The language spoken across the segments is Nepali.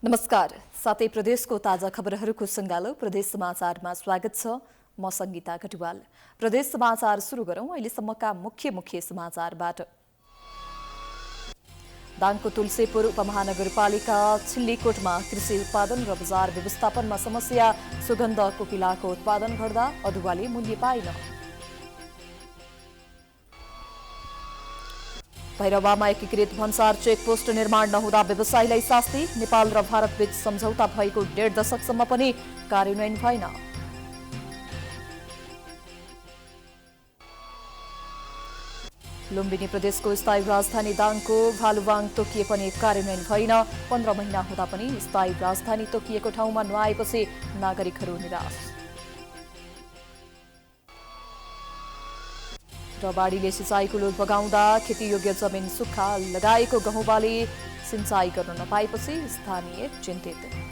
नमस्कार। साथै प्रदेशको ताजा खबरहरूको सङ्गालो प्रदेश समाचारमा स्वागत छ। म संगीता कटुवाल। प्रदेश समाचार सुरु गरौं अहिलेसम्मका मुख्य समाचारबाट। दाङको तुलसीपुर उपमहानगरपालिका छिल्लीकोटमा कृषि उत्पादन र बजार व्यवस्थापनमा समस्या। सुगन्ध कोकिलाको उत्पादन घट्दा अदुवाले मूल्य पाइन। भैरवामा एकीकृत भन्सार चेकपोस्ट निर्माण नहुँदा व्यवसायीलाई शास्ति। नेपाल र भारतबीच सम्झौता भएको 1.5 दशकसम्म पनि कार्यान्वयन भएन। लुम्बिनी प्रदेशको स्थायी राजधानी दाङको भालुवाङ तोकिए पनि कार्यान्वयन भएन। 15 महिना हुँदा पनि स्थायी राजधानी तोकिएको ठाउँमा नआएपछि नागरिकहरू निराश। र बाढीले सिँचाइको लोभ बगाउँदा खेतीयोग्य जमिन सुक्खा। लगाएको गहुँ बाली सिँचाइ गर्न नपाएपछि स्थानीय चिन्तित।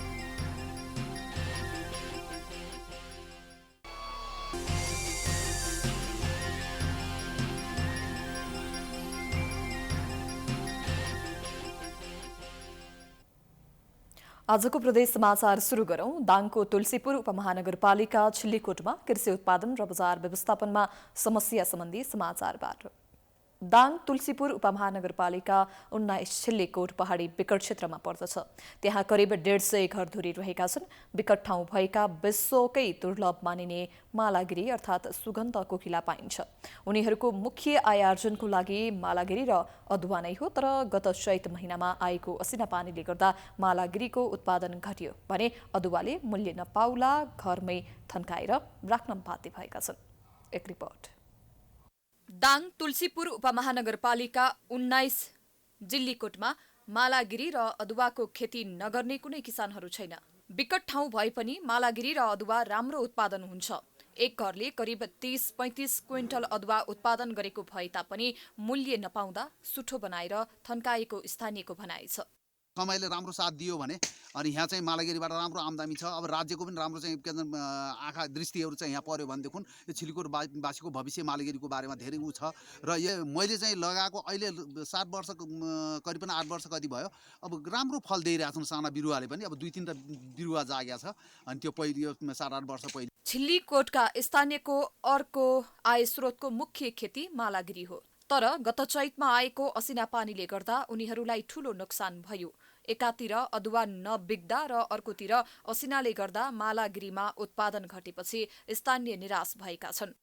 आजको प्रदेश समाचार सुरु गरौं। दाङको तुलसीपुर उपमहानगरपालिका छिल्लीकोटमा कृषि उत्पादन र बजार व्यवस्थापनमा समस्या सम्बन्धी समाचारबाट। दाङ तुलसीपुर उपमहानगरपालिका 19 छिल्लीकोट पहाडी विकट क्षेत्रमा पर्दछ। त्यहाँ करिब 150 घरधुरी रहेका छन्। विकट ठाउँ भएका विश्वकै दुर्लभ मानिने मालागिरी अर्थात् सुगन्ध कोकिला पाइन्छ। उनीहरूको मुख्य आय आर्जनको लागि मालागिरी र अदुवा नै हो। तर गत चैत महिनामा आएको असिना पानीले गर्दा मालागिरीको उत्पादन घट्यो भने अदुवाले मूल्य नपाउला घरमै थन्काएर राख्न बाध्य भएका छन्। एक रिपोर्ट। दाङ तुलसीपुर उपमहानगरपालिका 19 जिल्लीकोटमा मालागिरी र अदुवाको खेती नगर्ने कुनै किसानहरू छैन। विकट ठाउँ भए पनि मालागिरी र अदुवा राम्रो उत्पादन हुन्छ। एक घरले करिब 30-35 क्विन्टल अदुवा उत्पादन गरेको भए तापनि मूल्य नपाउँदा सुठो बनाएर थन्काएको स्थानीयको भनाइ छ। समयले राम्रो साथ दियो भने अनि यहाँ चाहिँ मालागिरीबाट राम्रो आम्दानी छ। अब राज्यको पनि राम्रो चाहिँ आँखा दृष्टिहरू चाहिँ यहाँ पर्यो भनेदेखि यो छिल्लीकोट वासीको भविष्य मालागिरीको बारेमा धेरै उ छ। र यो मैले चाहिँ लगाएको अहिले 7 वर्ष करिबन 8 वर्ष कति भयो। अब राम्रो फल दिइरहेछन् साना बिरुवाले पनि। अब 2-3 बिरुवा जागेको छ। अनि त्यो पहिले 7-8 वर्ष पहिले छिल्लीकोटका स्थानीयको अर्को आय स्रोतको मुख्य खेती मालागिरी हो। तर गत चैतमा आएको असिना पानीले गर्दा उनीहरूलाई ठूलो नोक्सान भयो। एकातिर अदुवा नबिग्दा र अर्कोतिर असिनाले गर्दा मालागिरीमा उत्पादन घटेपछि स्थानीय निराश भएका छन्।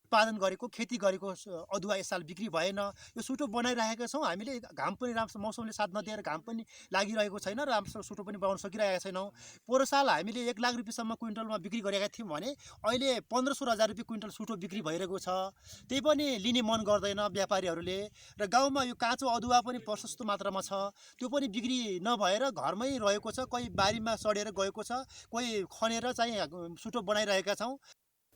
उत्पादन गरेको खेती गरेको अदुवा यस साल बिक्री भएन। यो सुटो बनाइरहेका छौँ हामीले। घाम पनि राम्रो मौसमले साथ नदिएर घाम पनि लागिरहेको छैन र राम्रो सुटो पनि बनाउन सकिरहेका छैनौँ। पोहोर साल हामीले 1 लाख रुपियाँसम्म क्विन्टलमा बिक्री गरेका थियौँ भने अहिले 1500-1000 रुपियाँ क्विन्टल सुटो बिक्री भइरहेको छ। त्यही पनि लिने मन गर्दैन व्यापारीहरूले। र गाउँमा यो काँचो अदुवा पनि प्रशस्त मात्रामा छ। त्यो पनि बिक्री नभएर घरमै रहेको छ। कोही बारीमा सडेर गएको छ, कोही खनेर चाहिँ सुटो बनाइरहेका छौँ।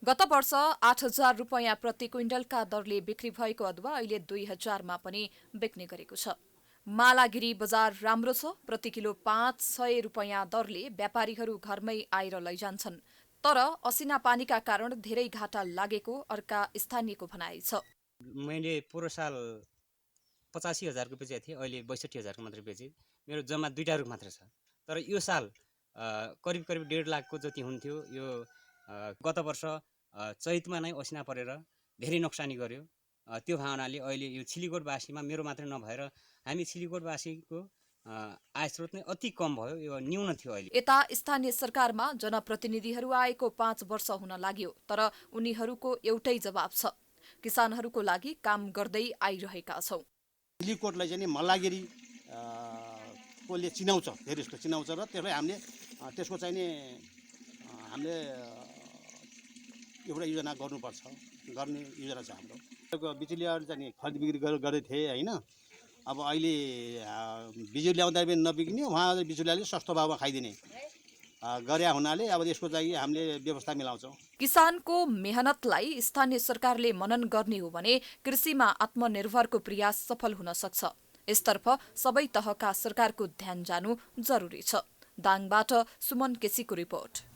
गत वर्ष 8000 रुपियाँ प्रति क्विन्टलका दरले बिक्री भएको अदुवा अहिले 2000 मा पनि बिक्ने गरेको छ। मालागिरी बजार राम्रो छ। प्रति किलो 500 रुपियाँ दरले व्यापारीहरू घरमै आएर लैजान्छन्। तर असिना पानीका कारण धेरै घाटा लागेको अर्का स्थानीयको भनाइ छ। मैले पोहोर साल 85,000 को बेचेको थिएँ। अहिले 62,000 को मात्र बेचेँ। मेरो जम्मा 2टा रुख मात्र छ। तर यो साल करिब 1.5 लाखको जति हुन्थ्यो। यो गत वर्ष चैतमा नै असिना परेर धेरै नोक्सानी गर्यो। त्यो भावनाले अहिले यो छिल्लीकोटवासीमा मेरो मात्रै नभएर हामी छिल्लीकोटवासीको आय स्रोत नै अति कम भयो। यो न्यून थियो अहिले। यता स्थानीय सरकारमा जनप्रतिनिधिहरू आएको 5 वर्ष हुन लाग्यो। तर उनीहरूको एउटै जवाब छ, किसानहरूको लागि काम गर्दै आइरहेका छौँ। छिल्लीकोटलाई चाहिँ मालागिरी कोले चिनाउँछ, धेरै जस्तो चिनाउँछ र त्यसलाई हामीले त्यसको चाहिँ नि हामीले एउटा योजना गर्नुपर्छ। गर्ने योजना छ हाम्रो। बिजुलीहरू चाहिँ खरिद बिक्री गरेको थिएँ होइन। अब अहिले बिजुली ल्याउँदा पनि नबिग्ने, उहाँ बिजुलीले सस्तो भावमा खाइदिने गरे हुनाले अब यसको चाहिँ हामीले व्यवस्था मिलाउँछौँ। किसानको मेहनतलाई स्थानीय सरकारले मनन गर्ने हो भने कृषिमा आत्मनिर्भरको प्रयास सफल हुन सक्छ। यसतर्फ सबै तहका सरकारको ध्यान जानु जरुरी छ। दाङबाट सुमन केसीको रिपोर्ट।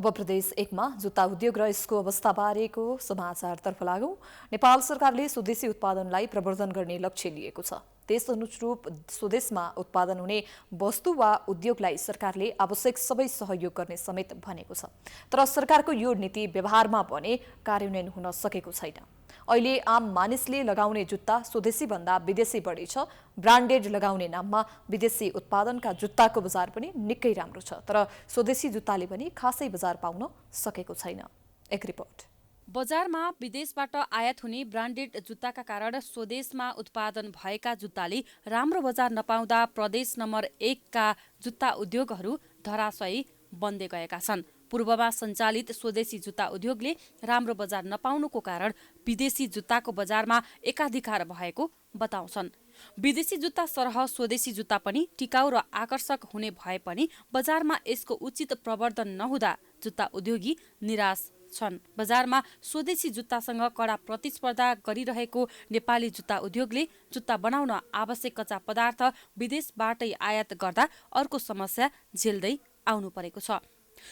अब प्रदेश 1 मा जुत्ता उद्योग र यसको अवस्थाबारेको समाचारतर्फ लागौं। नेपाल सरकारले स्वदेशी उत्पादनलाई प्रवर्धन गर्ने लक्ष्य लिएको छ। त्यस अनुरूप स्वदेशमा उत्पादन हुने वस्तु वा उद्योगलाई सरकारले आवश्यक सबै सहयोग गर्ने समेत भनेको छ। तर सरकारको यो नीति व्यवहारमा भने कार्यान्वयन हुन सकेको छैन। अहिले आम मानिसले लगाउने जुत्ता स्वदेशी भन्दा विदेशी बढी छ। ब्रान्डेड लगाउने नाममा विदेशी उत्पादनका जुत्ताको बजार पनि निकै राम्रो छ, तर स्वदेशी जुत्ताले पनि खासै बजार पाउन सकेको छैन। एक रिपोर्ट। बजारमा विदेशबाट आयात हुने ब्रान्डेड जुत्ताका कारण स्वदेशमा उत्पादन भएका जुत्ताले राम्रो बजार नपाउँदा प्रदेश नम्बर 1 का जुत्ता उद्योगहरू धराशयी बन्दै गएका छन्। पूर्वमा सञ्चालित स्वदेशी जुत्ता उद्योगले राम्रो बजार नपाउनुको कारण विदेशी जुत्ताको बजारमा एकाधिकार भएको बताउँछन्। विदेशी जुत्ता सरह स्वदेशी जुत्ता पनि टिकाउ र आकर्षक हुने भए पनि बजारमा यसको उचित प्रवर्धन नहुँदा जुत्ता उद्योगी निराश छन्। बजारमा स्वदेशी जुत्तासँग कडा प्रतिस्पर्धा गरिरहेको नेपाली जुत्ता उद्योगले जुत्ता बनाउन आवश्यक कच्चा पदार्थ विदेशबाटै आयात गर्दा अर्को समस्या झेल्दै आउनु परेको छ।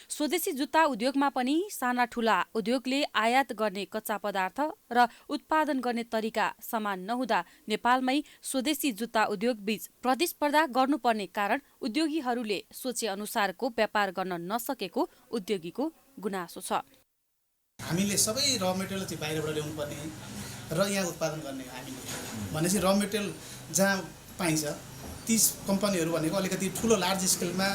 स्वदेशी जुत्ता उद्योगमा पनि साना ठूला उद्योगले आयात गर्ने कच्चा पदार्थ र उत्पादन गर्ने तरिका समान नहुँदा नेपालमै स्वदेशी जुत्ता उद्योग बीच प्रतिस्पर्धा गर्नुपर्ने कारण उद्योगीहरूले सोचे अनुसारको व्यापार गर्न नसकेको उद्योगीको गुनासो छ। हामीले सबै र मेटेरियल चाहिँ बाहिरबाट ल्याउनु पर्ने र यहाँ उत्पादन गर्ने हामीले भनेपछि र मेटेरियल जहाँ पाइन्छ ती कम्पनीहरू भनेको अलिकति ठुलो लार्ज स्केलमा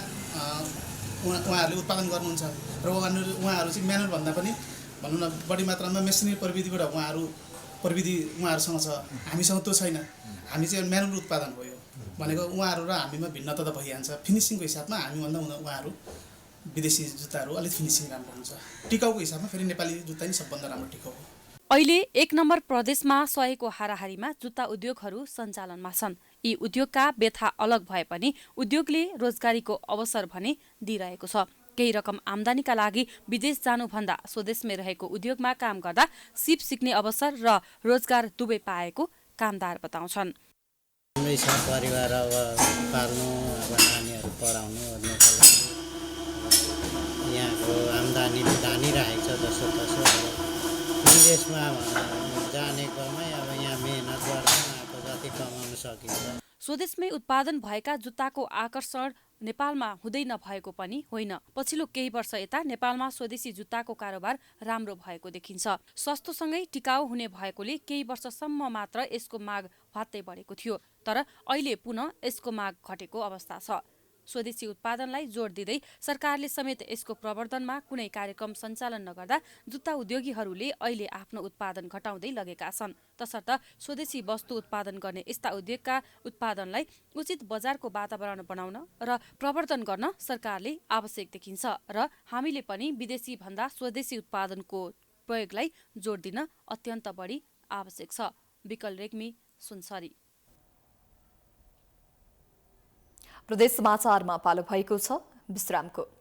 उहाँहरूले उत्पादन गर्नुहुन्छ र उहाँहरू चाहिँ म्यानुअल भन्दा पनि भनौँ न बढी मात्रामा मेसिनरी प्रविधिबाट उहाँहरूसँग छ। हामीसँग त्यो छैन। हामी चाहिँ म्यानुअल उत्पादन हो यो भनेको उहाँहरू र हामीमा भिन्नता त भइहाल्छ। फिनिसिङको हिसाबमा हामीभन्दा उहाँहरू विदेशी जुत्ताहरू अलिक फिनिसिङ राम्रो हुन्छ। टिकाउको हिसाबमा फेरि नेपाली जुत्ता नै सबभन्दा राम्रो टिकाउ हो। अहिले 1 नम्बर प्रदेशमा सहेको हाराहारीमा जुत्ता उद्योगहरू सञ्चालनमा छन्। यी उद्योगका व्यथा अलग भए पनि उद्योगले रोजगारीको अवसर भने दिइरहेको छ। केही रकम आम्दानीका लागि विदेश जानुभन्दा स्वदेशमै रहेको उद्योगमा काम गर्दा सिप सिक्ने अवसर र रोजगार दुवै पाएको कामदार बताउँछन्। परिवार अब पाल्नु, अब नानीहरू पढाउनु ओर्नुको लागि यहाँको आम्दानी जानिरहेको छ जसो तसो। विदेशमा जानेकोमै अब यहाँ मेहनत गर्दा आएको जति कमाउन सकिन्छ। स्वदेशमै उत्पादन भएका जुत्ताको आकर्षण नेपालमा हुँदै नभएको पनि होइन। पछिल्लो केही वर्ष यता नेपालमा स्वदेशी जुत्ताको कारोबार राम्रो भएको देखिन्छ। सस्तोसँगै टिकाउ हुने भएकोले केही वर्षसम्म मात्र यसको माग हत्तै बढेको थियो, तर अहिले पुनः यसको माग घटेको अवस्था छ। स्वदेशी उत्पादनलाई जोड दिँदै सरकारले समेत यसको प्रवर्धनमा कुनै कार्यक्रम सञ्चालन नगर्दा जुत्ता उद्योगीहरूले अहिले आफ्नो उत्पादन घटाउँदै लगेका छन्। तसर्थ स्वदेशी वस्तु उत्पादन गर्ने यस्ता उद्योगका उत्पादनलाई उचित बजारको वातावरण बनाउन र प्रवर्धन गर्न सरकारले आवश्यक देखिन्छ र हामीले पनि विदेशी भन्दा स्वदेशी उत्पादनको प्रयोगलाई जोड दिन अत्यन्त बढी आवश्यक छ। विकल रेग्मी, सुनसरी। प्रदेश समाचारमा पालो भएको छ विश्रामको।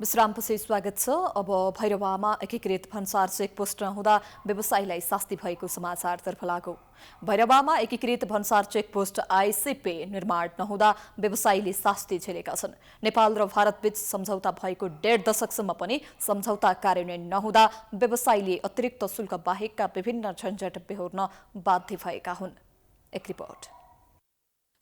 विश्रामपछि स्वागत छ। अब भैरवामा एकीकृत भन्सार चेकपोस्ट नहुँदा व्यवसायीलाई शास्ति भएको समाचारतर्फ लागौं। भैरवामा एकीकृत भन्सार चेकपोस्ट आईसीपी निर्माण नहुँदा व्यवसायीले शास्ति झेलेका छन्। नेपाल र भारतबीच सम्झौता भएको 1.5 दशकसम्म पनि सम्झौता कार्यान्वयन नहुँदा व्यवसायीले अतिरिक्त शुल्क बाहेकका विभिन्न झन्झट बेहोर्न बाध्य भएका हुन्। एक रिपोर्ट।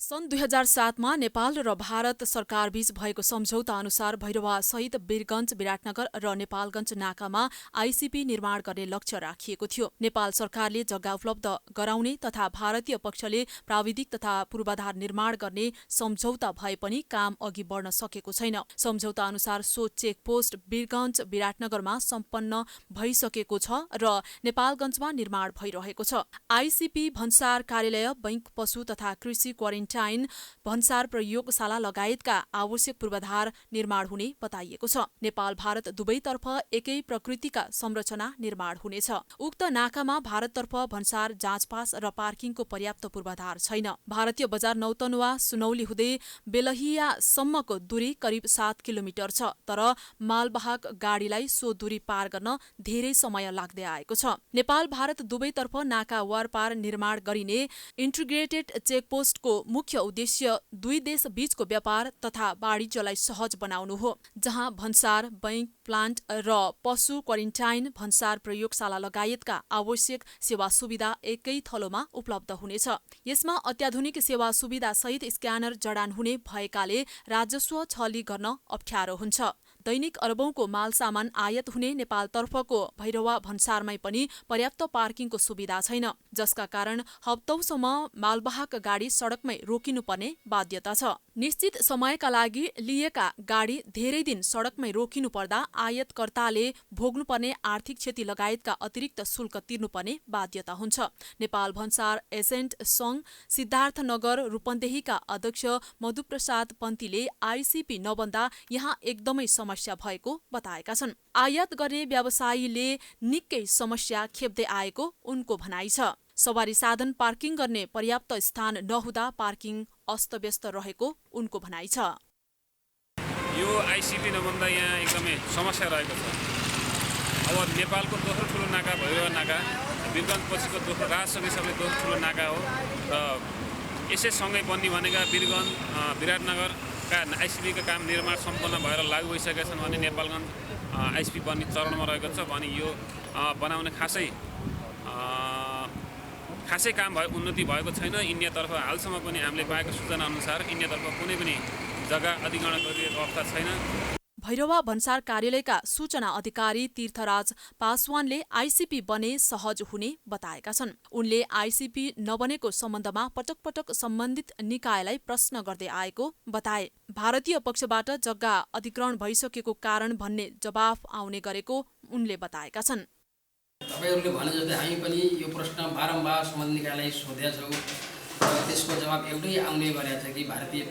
सन् 2007 मा नेपाल र भारत सरकारबीच भएको सम्झौता अनुसार भैरवा सहित वीरगञ्ज, विराटनगर र नेपालगञ्ज नाकामा आईसीपी निर्माण गर्ने लक्ष्य राखिएको थियो। नेपाल सरकारले जग्गा उपलब्ध गराउने तथा भारतीय पक्षले प्राविधिक तथा पूर्वाधार निर्माण गर्ने सम्झौता भए पनि काम अघि बढ्न सकेको छैन। सम्झौता अनुसार सो चेकपोस्ट वीरगञ्ज, विराटनगरमा सम्पन्न भइसकेको छ र नेपालगञ्जमा निर्माण भइरहेको छ। आईसीपी भन्सार कार्यालय, बैंक, पशु तथा कृषि क्वारेन्टाइन क्वारेन्टाइन, भन्सार प्रयोगशाला लगायतका आवश्यक पूर्वाधार निर्माण हुने बताइएको छ। नेपाल भारत दुवैतर्फ एकै प्रकृतिका संरचना निर्माण हुनेछ। उक्त नाकामा भारततर्फ भन्सार, जाँचपास र पार्किङको पर्याप्त पूर्वाधार छैन। भारतीय बजार नौतन्वा सुनौली हुँदै बेलहियासम्मको दूरी करिब 7 किलोमिटर छ, तर मालवाहक गाडीलाई सो दूरी पार गर्न धेरै समय लाग्दै आएको छ। नेपाल भारत दुवैतर्फ नाका वारपार निर्माण गरिने इन्टिग्रेटेड चेकपोस्टको मुख्य उद्देश्य दुई देश बीचको व्यापार तथा वाणिज्यलाई सहज बनाउनु हो, जहाँ भन्सार, बैंक, प्लान्ट र पशु क्वारेन्टाइन, भन्सार प्रयोगशाला लगायतका आवश्यक सेवा सुविधा एकै थलोमा उपलब्ध हुनेछ। यसमा अत्याधुनिक सेवा सुविधा सहित स्क्यानर जडान हुने भएकाले राजस्व छली गर्न अप्ठ्यारो हुन्छ। दैनिक अरबौंको माल सामान आयात हुने नेपालतर्फको भैरवा भन्सारमै पनि पर्याप्त पार्किङको सुविधा छैन, जसका कारण हप्तौसम्म मालवाहक गाडी सडकमै रोकिनुपर्ने बाध्यता छ। निश्चित समयका लागि लिएका गाडी धेरै दिन सडकमै रोकिनु पर्दा आयातकर्ताले भोग्नुपर्ने आर्थिक क्षति लगायतका अतिरिक्त शुल्क तिर्नुपर्ने बाध्यता हुन्छ। नेपाल भन्सार एजेन्ट संघ सिद्धार्थनगर रूपन्देहीका अध्यक्ष मधुप्रसाद पन्तीले आइसिपी नबन्दा यहाँ एकदमै समस्या भएको बताएका छन्। आयात गर्ने व्यवसायीले निकै समस्या खेप्दै आएको उनको भनाइ छ। सवारी साधन पार्किङ गर्ने पर्याप्त स्थान नहुँदा पार्किङ अस्तव्यस्त रहेको उनको भनाइ छ। यो आइसिपी नबन्दा यहाँ एकदमै समस्या रहेको छ। अब नेपालको दोस्रो ठुलो नाका भैरवा नाका, वीरगञ्ज पछिको दोस्रो राजसँगै सबै दोस्रो ठुलो नाका हो र यसै सँगै बन्ने भनेका वीरगञ्ज, विराटनगरका आइसिपीका काम निर्माण सम्पन्न भएर लागू भइसकेका छन् भने नेपालगञ्ज आइसिपी बन्ने चरणमा रहेको छ भने यो बनाउने खासै काम भयो, उन्नति भएको छैन। इन्डियातर्फ हालसम्म पनि हामीले पाएको सूचना अनुसार इन्डियातर्फ कुनै पनि जग्गा अधिग्रहण गरिएको अवस्था छैन। भैरवा भन्सार कार्यालयका सूचना अधिकारी तीर्थराज पासवानले आइसिपी बने सहज हुने बताएका छन्। उनले आइसिपी नबनेको सम्बन्धमा पटक पटक सम्बन्धित निकायलाई प्रश्न गर्दै आएको बताए। भारतीय पक्षबाट जग्गा अधिग्रहण भइसकेको कारण भन्ने जवाफ आउने गरेको उनले बताएका छन्। तपाईहरुले भने जस्तै हामी पनि यो प्रश्न बारम्बार सम्बन्धित निकायलाई सोधेका छौं र त्यसको जवाब एउटै आउने गरेको छ कि भारतीय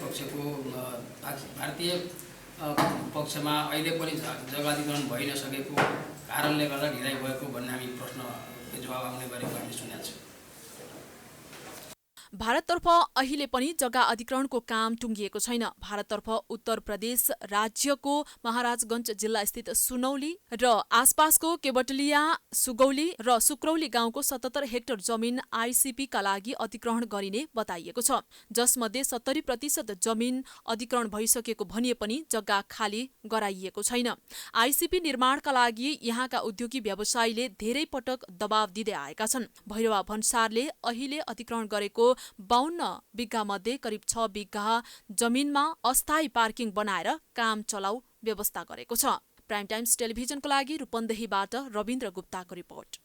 पक्षमा अहिले पनि जग्गा अधिग्रहण भइ नसकेको कारणले गर्दा ढिलाइ भएको भन्ने हामी प्रश्नको जवाब आउने गरेको हामीले सुनेका छौं। भारततर्फ अहिले पनि जग्गा अधिग्रहणको काम टुङ्गिएको छैन। भारततर्फ उत्तर प्रदेश राज्यको महाराजगञ्ज जिल्ला स्थित सुनौली र आसपासको केवटलिया, सुगौली र सुक्रौली गाउँको 77 हेक्टर जमिन आइसिपीका लागि अधिग्रहण गरिने बताइएको छ, जसमध्ये 70% जमिन अधिग्रहण भइसकेको भनिए पनि जग्गा खाली गराइएको छैन। आइसिपी निर्माणका लागि यहाँका उद्योगी व्यवसायीले धेरै पटक दबाव दिँदै आएका छन्। भैरवा भन्सारले अहिले अधिग्रहण गरेको 52 बिघा मध्ये करिब 6 बिघा जमिनमा अस्थायी पार्किङ बनाएर काम चलाउ व्यवस्था गरेको छ। प्राइम टाइम्स टेलिभिजनको लागि रूपन्देहीबाट रविन्द्र गुप्ताको रिपोर्ट।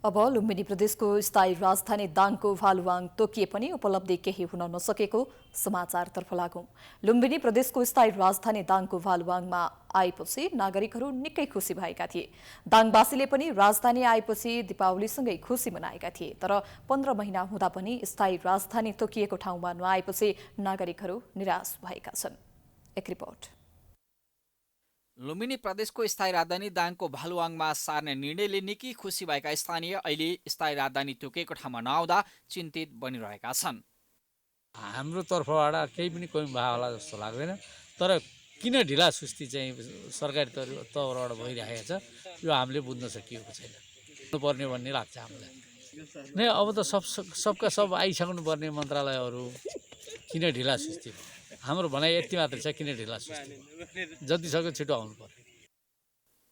अब लुम्बिनी प्रदेशको स्थायी राजधानी दाङको भालुवाङ तोकिए पनि उपलब्धि केही हुन नसकेको समाचारतर्फ लागौं। लुम्बिनी प्रदेशको स्थायी राजधानी दाङको भालुवाङमा आएपछि नागरिकहरू निकै खुसी भएका थिए। दाङवासीले पनि राजधानी आएपछि दीपावलीसँगै खुसी मनाएका थिए। तर 15 महिना हुँदा पनि स्थायी राजधानी तोकिएको ठाउँमा नआएपछि नागरिकहरू निराश भएका छन्। एक रिपोर्ट। लुम्बिनी प्रदेशको स्थायी राजधानी दाङको भालुवाङमा सार्ने निर्णयले निकै खुसी भएका स्थानीय अहिले स्थायी राजधानी तोकेको ठाउँमा नआउँदा चिन्तित बनिरहेका छन्। हाम्रो तर्फबाट केही पनि कमी भयो होला जस्तो लाग्दैन, तर किन ढिला सुस्ती चाहिँ सरकारी तर्फबाट भइरहेको छ यो हामीले बुझ्न सकिएको छैन पर्ने भन्ने लाग्छ हामीलाई नै। अब त सबका सब आइसक्नु पर्ने मन्त्रालयहरू किन ढिला सुस्ती भयो? हाम्रो भनाइ यति मात्र छ, किन ढिला सुस्ती, जति सक्यो छिटो आउनु पर्यो।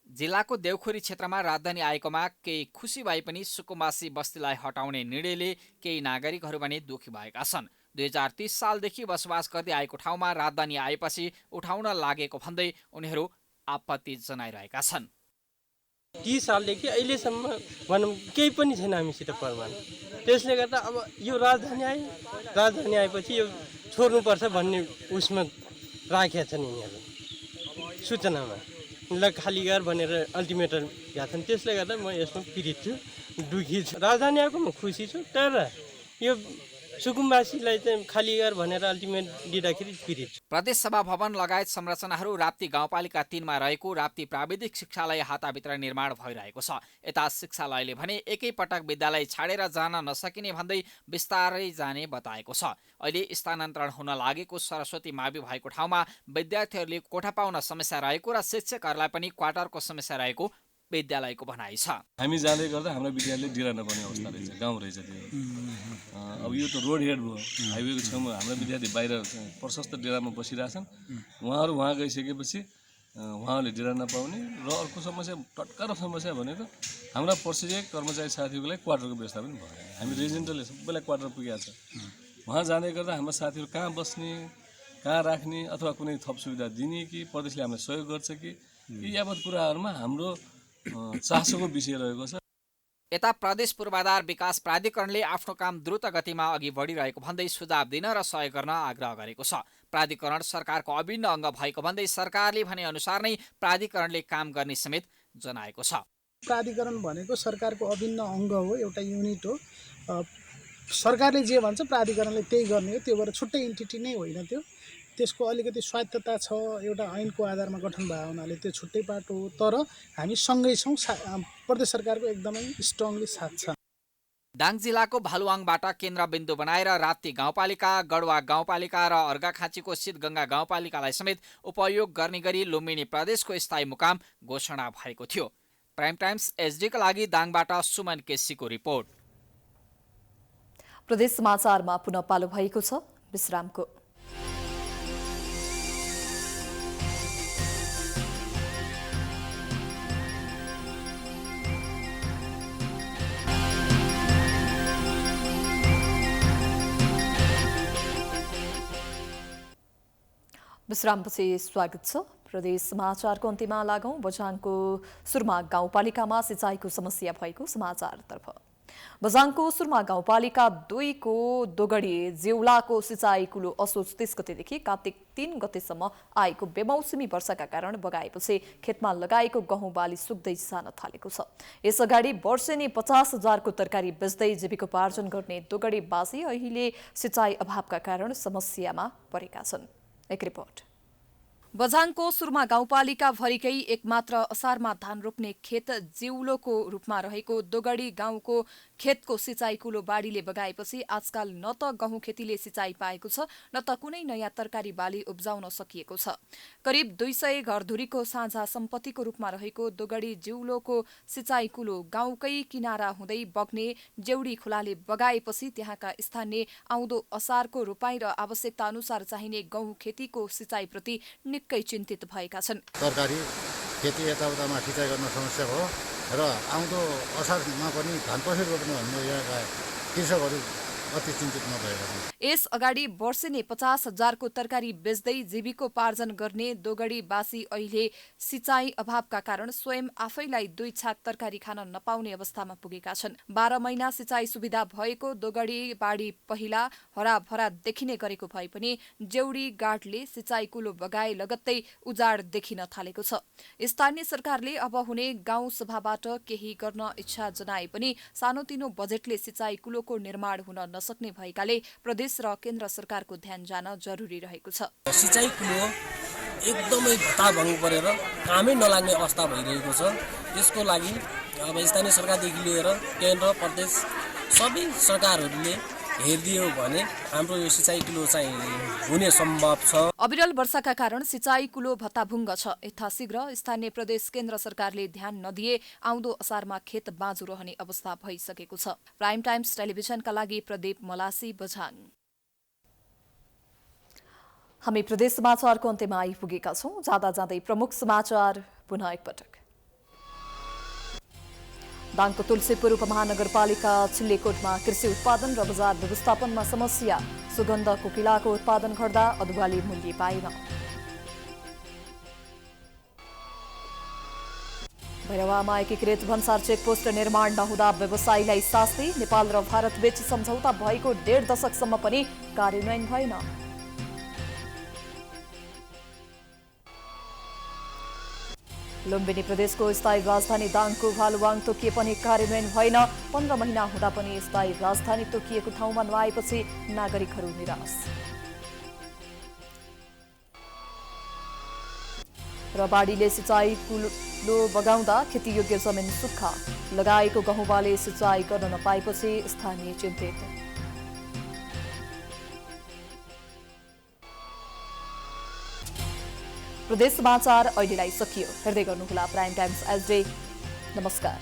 जिल्लाको देउखुरी क्षेत्रमा राजधानी आएकोमा केही खुसी भए पनि सुकुम्बासी बस्तीलाई हटाउने निर्णयले केही नागरिकहरू भने दुखी भएका छन्। 2030 सालदेखि बसोबास गर्दै आएको ठाउँमा राजधानी आएपछि उठाउन लागेको भन्दै उनीहरू आपत्ति जनाइरहेका छन्। 30 सालदेखि अहिलेसम्म भनौँ केही पनि छैन हामीसित प्रमाण। त्यसले गर्दा अब यो राजधानी आएपछि यो छोड्नुपर्छ भन्ने उसमा राखेका छन् यिनीहरू सूचनामा, ल खाली गर भनेर अल्टिमेटम दिएका छन्। त्यसले गर्दा म यसमा पीडित छु, दुखी छु। राजधानी आएको म खुसी छु, तर यो सुकुम्बासीलाई चाहिँ खाली गर भनेर अल्टिमेट दिँदाखेरि पिरित। प्रदेशसभा भवन लगायत संरचनाहरू राप्ती गाउँपालिका 3 मा रहेको राप्ती प्राविधिक शिक्षालय हाताभित्र निर्माण भइरहेको छ। यता शिक्षालयले भने एकैपटक विद्यालय छाडेर जान नसकिने भन्दै बिस्तारै जाने बताएको छ। अहिले स्थानान्तरण हुन लागेको सरस्वती मावि भएको ठाउँमा विद्यार्थीहरूले कोठा पाउन समस्या रहेको र शिक्षकहरूलाई पनि क्वार्टरको समस्या रहेको विद्यालयको भनाइ छ। हामी जाँदै गर्दा हाम्रो विद्यालय डेरा नपर्ने अवस्था रहेछ, गाउँ रहेछ त्यो। अब यो त रोड हेड भयो, हाइवेको छेउमा हाम्रो विद्यार्थी बाहिर प्रशस्त डेरामा बसिरहेछन्। उहाँहरू वहाँ गइसकेपछि उहाँहरूले डेरा नपाउने र अर्को समस्या टटकार समस्या भनेको हाम्रा प्रशिक्षक कर्मचारी साथीहरूलाई क्वार्टरको व्यवस्था पनि भएन। हामी रेजिडेन्टले सबैलाई क्वार्टर पुगेको छ। वहाँ जाँदै गर्दा हाम्रो साथीहरू कहाँ बस्ने, कहाँ राख्ने अथवा कुनै थप सुविधा दिने कि प्रदेशले हामीलाई सहयोग गर्छ कि यी यावत कुराहरूमा हाम्रो चासोको विषय रहेको छ। यता प्रदेश पूर्वाधार विकास प्राधिकरणले आफ्नो काम द्रुत गतिमा अघि बढिरहेको भन्दै सुझाव दिन र सहयोग गर्न आग्रह गरेको छ। प्राधिकरण सरकारको अभिन्न अङ्ग भएको भन्दै सरकारले भने अनुसार नै प्राधिकरणले काम गर्ने समेत जनाएको छ। प्राधिकरण भनेको सरकारको अभिन्न अङ्ग हो, एउटा युनिट हो। सरकारले जे भन्छ प्राधिकरणले त्यही गर्ने हो। त्यो भएर छुट्टै इन्टिटी नै होइन, त्यो त्यसको अलिकति स्वायत्तता छ, एउटा ऐनको आधारमा गठन भएको हुनाले त्यो छुट्टै पाटो हो। तर हामी सँगै छौँ, प्रदेश सरकारको एकदमै स्ट्रङली साथ छ। दाङ जिल्लाको भालुवाङबाट केन्द्रबिन्दु बनाएर राप्ती गाउँपालिका, गढवा गाउँपालिका र अर्घाखाँचीको सिद्धगङ्गा गाउँपालिकालाई समेत उपयोग गर्ने गरी लुम्बिनी प्रदेशको स्थायी मुकाम घोषणा भएको थियो। प्राइम टाइम्स एचडीका लागि दाङबाट सुमन केसीको रिपोर्ट। प्रदेश समाचारमा पुनः पालो भएको छ विश्रामको। विश्रामपछि स्वागत छ। प्रदेश समाचारको अन्त्यमा लागौं बझाङको सुरमा गाउँपालिकामा सिँचाइको समस्या भएको समाचारतर्फ। बझाङको सुरमा गाउँपालिका 2 को दोगडी जेउलाको सिँचाइ कुलो असोज 30 गतेदेखि कार्तिक 3 गतेसम्म आएको बेमौसमी वर्षाका कारण बगाएपछि खेतमा लगाएको गहुँ बाली सुक्दै जान थालेको छ। यसअगाडि वर्षेनी 50,000 को तरकारी बेच्दै जीविकोपार्जन गर्ने दोगडीवासी अहिले सिँचाइ अभावका कारण समस्यामा परेका छन्। एक रिपोर्ट। बझाङको सुरमा गाउँपालिका भरिकै एकमात्र असारमा धान रोप्ने खेत जिउलोको रूपमा रहेको दोगडी गाउँको खेतको सिँचाइ कुलो बाढीले बगाएपछि आजकाल न त गहुँ खेतीले सिँचाइ पाएको छ न त कुनै नयाँ तरकारी बाली उब्जाउन सकिएको छ। करिब 200 घरधुरीको साझा सम्पत्तिको रूपमा रहेको दोगडी जिउलोको सिँचाइ कुलो गाउँकै किनारा हुँदै बग्ने जेउडी खोलाले बगाएपछि त्यहाँका स्थानीय आउँदो असारको रोपाई र आवश्यकता अनुसार चाहिने गहुँ खेतीको सिँचाइप्रति निकै चिन्तित भएका छन्। तरकारी खेती यताउतामा सिँचाइ गर्न समस्या भयो र आउँदो असारमा पनि धान कसरी रोप्ने भन्ने यहाँका कृषकहरू अति चिन्तित नभएका छन्। यस अगाडि वर्षेनी 50,000 को तरकारी बेच्दै जीविकोपार्जन गर्ने दोगडीवासी अहिले सिँचाइ अभावका कारण स्वयं आफैलाई 2 छाक तरकारी खान नपाउने अवस्थामा पुगेका छन्। 12 महिना सिँचाइ सुविधा भएको दोगडी बाढी पहिला हराभरा देखिने गरेको भए पनि जेउडी गाडले सिँचाइ कुलो बगाए लगत्तै उजाड देखिन थालेको छ। स्थानीय सरकारले अब हुने गाउँ सभाबाट केही गर्न इच्छा जनाए पनि सानोतिनो बजेटले सिँचाइ कुलोको निर्माण हुन नसक्ने भएकाले प्रदेश र केन्द्र सरकारको ध्यान जान जरुरी रहेको छ। सिँचाइ कुलो एकदमै भत्ताभङ्ग परेर कामै नलाग्ने अवस्था भइरहेको छ। यसको लागि अब स्थानीय सरकारदेखि लिएर केन्द्र प्रदेश सबै सरकारहरूले हेरिदियो भने हाम्रो यो सिँचाइ कुलो चाहिँ हुने सम्भव छ। अविरल वर्षाका कारण सिँचाइ कुलो भत्ताभुङ्ग छ। यथाशीघ्र स्थानीय प्रदेश केन्द्र सरकारले ध्यान नदिए आउँदो असारमा खेत बाँझो रहने अवस्था भइसकेको छ। प्राइम टाइम्स टेलिभिजनका लागि प्रदीप मलासी, बझाङ। हामी प्रदेश समाचारको अन्त्यमा आइपुगेका छौं। जाँदा जाँदै प्रमुख समाचार पुनः एकपटक। दाङको तुलसीपुर उपमहानगरपालिका छिल्लेकोटमा कृषि उत्पादन र बजार व्यवस्थापनमा समस्या। सुगन्ध कोकिलाको उत्पादन घट्दा अदुवाले मूल्य पाएन। भैरवामा एकीकृत भन्सार चेकपोस्ट निर्माण नहुँदा व्यवसायीलाई शास्ति। नेपाल र भारतबीच सम्झौता भएको 1.5 दशकसम्म पनि कार्यान्वयन भएन। लुम्बिनी प्रदेशको स्थायी राजधानी दाङको भालुवाङ तोकिए पनि कार्यान्वयन भएन। 15 महिना हुँदा पनि स्थायी राजधानी तोकिएको ठाउँमा नआएपछि नागरिकहरू निराश। र बाढीले सिँचाइ कुलो बगाउँदा खेतीयोग्य जमिन सुक्खा, लगाएको गहुँ बाली सिँचाइ गर्न नपाएपछि स्थानीय चिन्तित। प्रदेश समाचार अहिलेलाई सकियो। हेर्दै गर्नुहोला प्राइम टाइम्स एसडे। नमस्कार।